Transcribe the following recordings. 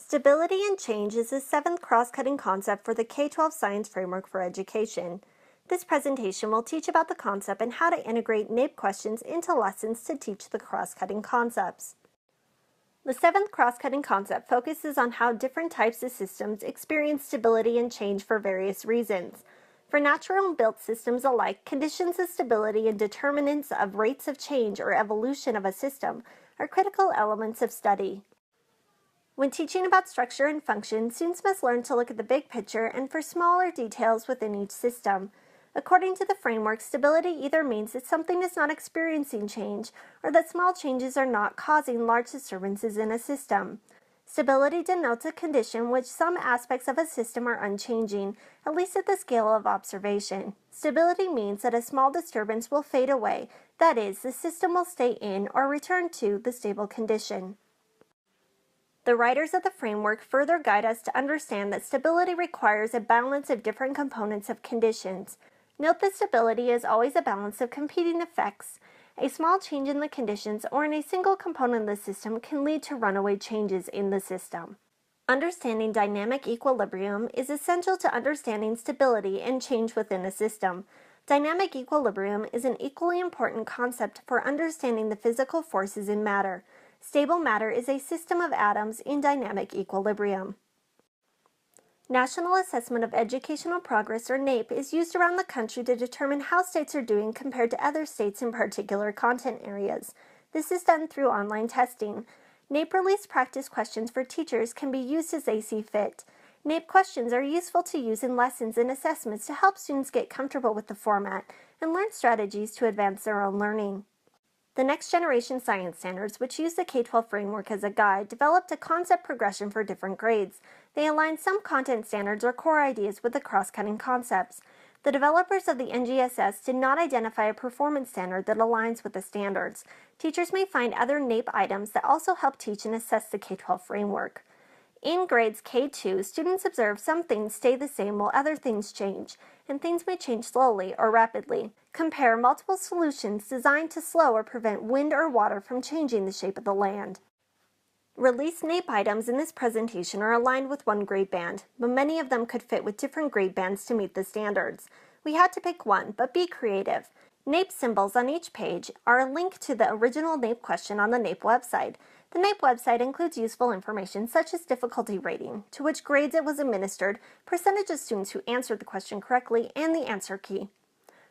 Stability and change is the seventh cross-cutting concept for the K-12 Science Framework for Education. This presentation will teach about the concept and how to integrate NAEP questions into lessons to teach the cross-cutting concepts. The seventh cross-cutting concept focuses on how different types of systems experience stability and change for various reasons. For natural and built systems alike, conditions of stability and determinants of rates of change or evolution of a system are critical elements of study. When teaching about structure and function, students must learn to look at the big picture and for smaller details within each system. According to the framework, stability either means that something is not experiencing change or that small changes are not causing large disturbances in a system. Stability denotes a condition in which some aspects of a system are unchanging, at least at the scale of observation. Stability means that a small disturbance will fade away, that is, the system will stay in or return to the stable condition. The writers of the framework further guide us to understand that stability requires a balance of different components of conditions. Note that stability is always a balance of competing effects. A small change in the conditions or in a single component of the system can lead to runaway changes in the system. Understanding dynamic equilibrium is essential to understanding stability and change within a system. Dynamic equilibrium is an equally important concept for understanding the physical forces in matter. Stable matter is a system of atoms in dynamic equilibrium. National Assessment of Educational Progress, or NAEP, is used around the country to determine how states are doing compared to other states in particular content areas. This is done through online testing. NAEP released practice questions for teachers can be used as they see fit. NAEP questions are useful to use in lessons and assessments to help students get comfortable with the format and learn strategies to advance their own learning. The Next Generation Science Standards, which use the K-12 framework as a guide, developed a concept progression for different grades. They aligned some content standards or core ideas with the cross-cutting concepts. The developers of the NGSS did not identify a performance standard that aligns with the standards. Teachers may find other NAEP items that also help teach and assess the K-12 framework. In grades K2, students observe some things stay the same while other things change, and things may change slowly or rapidly. Compare multiple solutions designed to slow or prevent wind or water from changing the shape of the land. Released NAEP items in this presentation are aligned with one grade band, but many of them could fit with different grade bands to meet the standards. We had to pick one, but be creative. NAEP symbols on each page are a link to the original NAEP question on the NAEP website. The NAEP website includes useful information such as difficulty rating, to which grades it was administered, percentage of students who answered the question correctly, and the answer key.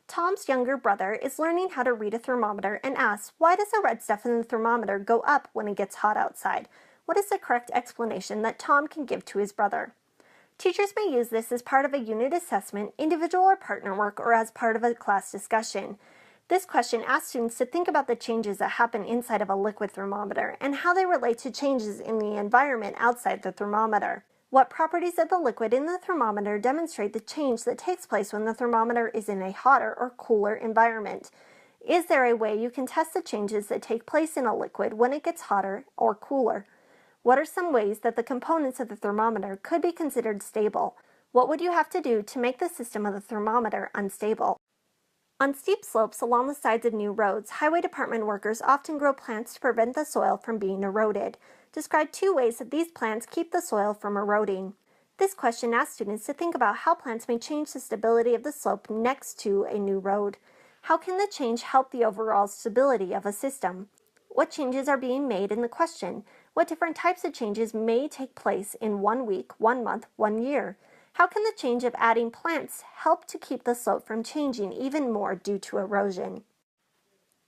Tom's younger brother is learning how to read a thermometer and asks, why does the red stuff in the thermometer go up when it gets hot outside? What is the correct explanation that Tom can give to his brother? Teachers may use this as part of a unit assessment, individual or partner work, or as part of a class discussion. This question asks students to think about the changes that happen inside of a liquid thermometer and how they relate to changes in the environment outside the thermometer. What properties of the liquid in the thermometer demonstrate the change that takes place when the thermometer is in a hotter or cooler environment? Is there a way you can test the changes that take place in a liquid when it gets hotter or cooler? What are some ways that the components of the thermometer could be considered stable? What would you have to do to make the system of the thermometer unstable? On steep slopes along the sides of new roads, highway department workers often grow plants to prevent the soil from being eroded. Describe 2 ways that these plants keep the soil from eroding. This question asks students to think about how plants may change the stability of the slope next to a new road. How can the change help the overall stability of a system? What changes are being made in the question? What different types of changes may take place in 1 week, 1 month, 1 year? How can the change of adding plants help to keep the slope from changing even more due to erosion?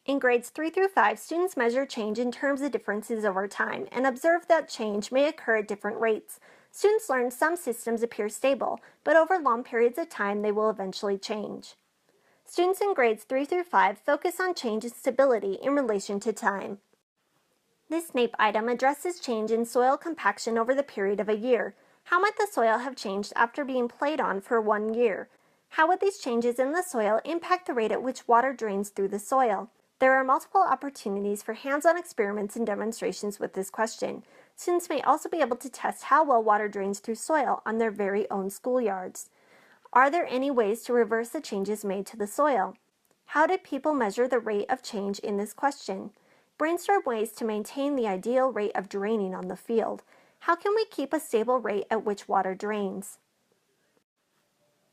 In grades 3 through 5, students measure change in terms of differences over time and observe that change may occur at different rates. Students learn some systems appear stable, but over long periods of time they will eventually change. Students in grades 3 through 5 focus on change and stability in relation to time. This NAEP item addresses change in soil compaction over the period of a year. How might the soil have changed after being played on for 1 year? How would these changes in the soil impact the rate at which water drains through the soil? There are multiple opportunities for hands-on experiments and demonstrations with this question. Students may also be able to test how well water drains through soil on their very own schoolyards. Are there any ways to reverse the changes made to the soil? How did people measure the rate of change in this question? Brainstorm ways to maintain the ideal rate of draining on the field. How can we keep a stable rate at which water drains?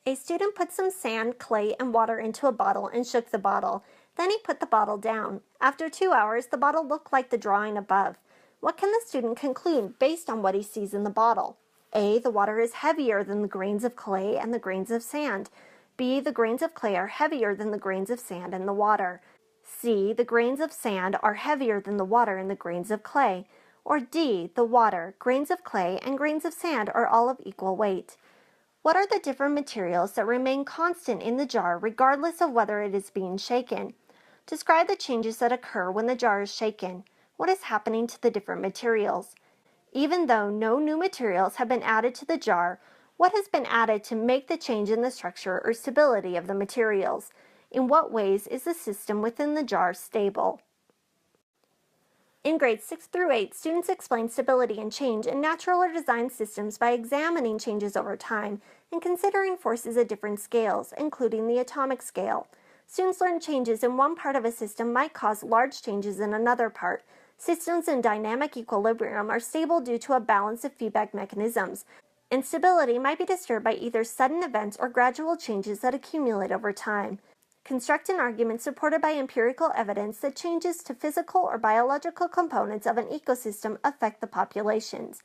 A student put some sand, clay, and water into a bottle and shook the bottle. Then he put the bottle down. After 2 hours, the bottle looked like the drawing above. What can the student conclude based on what he sees in the bottle? A. The water is heavier than the grains of clay and the grains of sand. B. The grains of clay are heavier than the grains of sand and the water. C. The grains of sand are heavier than the water and the grains of clay. Or D. The water, grains of clay, and grains of sand are all of equal weight. What are the different materials that remain constant in the jar regardless of whether it is being shaken? Describe the changes that occur when the jar is shaken. What is happening to the different materials? Even though no new materials have been added to the jar, what has been added to make the change in the structure or stability of the materials? In what ways is the system within the jar stable? In grades 6 through 8, students explain stability and change in natural or design systems by examining changes over time and considering forces at different scales, including the atomic scale. Students learn changes in one part of a system might cause large changes in another part. Systems in dynamic equilibrium are stable due to a balance of feedback mechanisms. Instability might be disturbed by either sudden events or gradual changes that accumulate over time. Construct an argument supported by empirical evidence that changes to physical or biological components of an ecosystem affect the populations.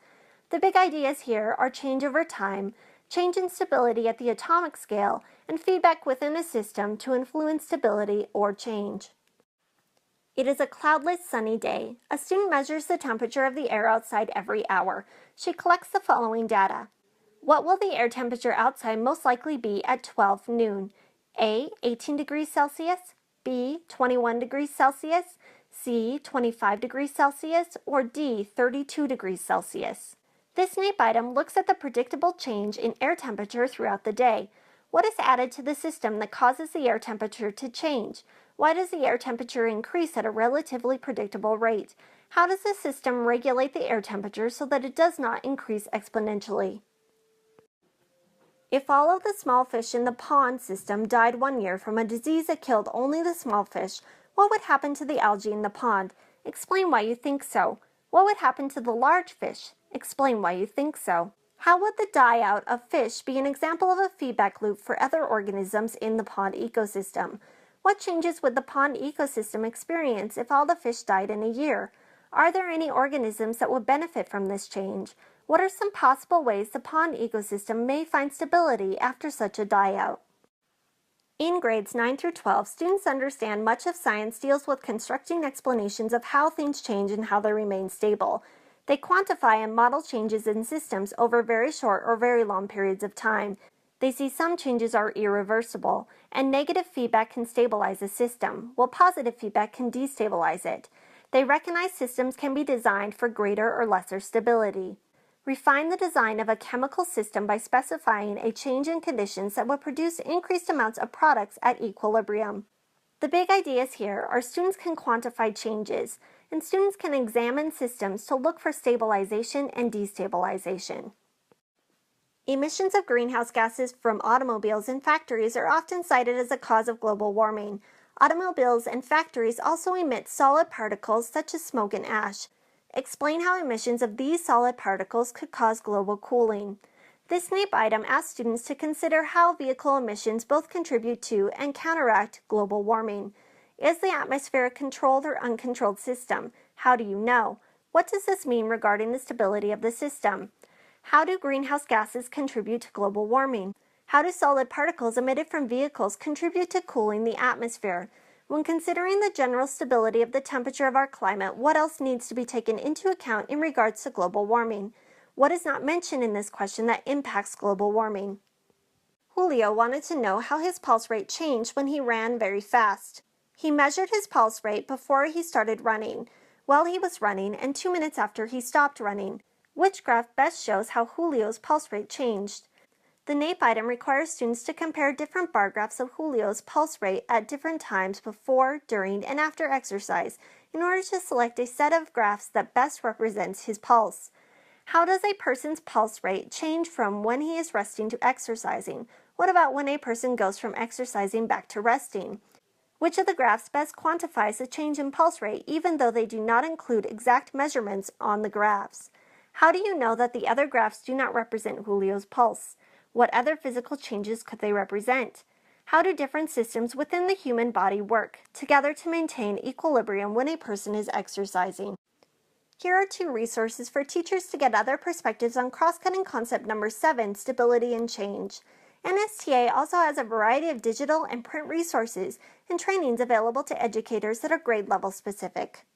The big ideas here are change over time, change in stability at the atomic scale, and feedback within a system to influence stability or change. It is a cloudless, sunny day. A student measures the temperature of the air outside every hour. She collects the following data. What will the air temperature outside most likely be at 12 noon? A. 18 degrees Celsius, B. 21 degrees Celsius, C. 25 degrees Celsius, or D. 32 degrees Celsius. This NAEP item looks at the predictable change in air temperature throughout the day. What is added to the system that causes the air temperature to change? Why does the air temperature increase at a relatively predictable rate? How does the system regulate the air temperature so that it does not increase exponentially? If all of the small fish in the pond system died 1 year from a disease that killed only the small fish, what would happen to the algae in the pond? Explain why you think so. What would happen to the large fish? Explain why you think so. How would the die-out of fish be an example of a feedback loop for other organisms in the pond ecosystem? What changes would the pond ecosystem experience if all the fish died in a year? Are there any organisms that would benefit from this change? What are some possible ways the pond ecosystem may find stability after such a die-out? In grades 9 through 12, students understand much of science deals with constructing explanations of how things change and how they remain stable. They quantify and model changes in systems over very short or very long periods of time. They see some changes are irreversible, and negative feedback can stabilize a system, while positive feedback can destabilize it. They recognize systems can be designed for greater or lesser stability. Refine the design of a chemical system by specifying a change in conditions that would produce increased amounts of products at equilibrium. The big ideas here are students can quantify changes, and students can examine systems to look for stabilization and destabilization. Emissions of greenhouse gases from automobiles and factories are often cited as a cause of global warming. Automobiles and factories also emit solid particles such as smoke and ash. Explain how emissions of these solid particles could cause global cooling. This NAEP item asks students to consider how vehicle emissions both contribute to and counteract global warming. Is the atmosphere a controlled or uncontrolled system? How do you know? What does this mean regarding the stability of the system? How do greenhouse gases contribute to global warming? How do solid particles emitted from vehicles contribute to cooling the atmosphere? When considering the general stability of the temperature of our climate, what else needs to be taken into account in regards to global warming? What is not mentioned in this question that impacts global warming? Julio wanted to know how his pulse rate changed when he ran very fast. He measured his pulse rate before he started running, while he was running, and 2 minutes after he stopped running. Which graph best shows how Julio's pulse rate changed? The NAEP item requires students to compare different bar graphs of Julio's pulse rate at different times before, during, and after exercise in order to select a set of graphs that best represents his pulse. How does a person's pulse rate change from when he is resting to exercising? What about when a person goes from exercising back to resting? Which of the graphs best quantifies the change in pulse rate even though they do not include exact measurements on the graphs? How do you know that the other graphs do not represent Julio's pulse? What other physical changes could they represent? How do different systems within the human body work together to maintain equilibrium when a person is exercising? Here are 2 resources for teachers to get other perspectives on cross-cutting concept number 7, stability and change. NSTA also has a variety of digital and print resources and trainings available to educators that are grade level specific.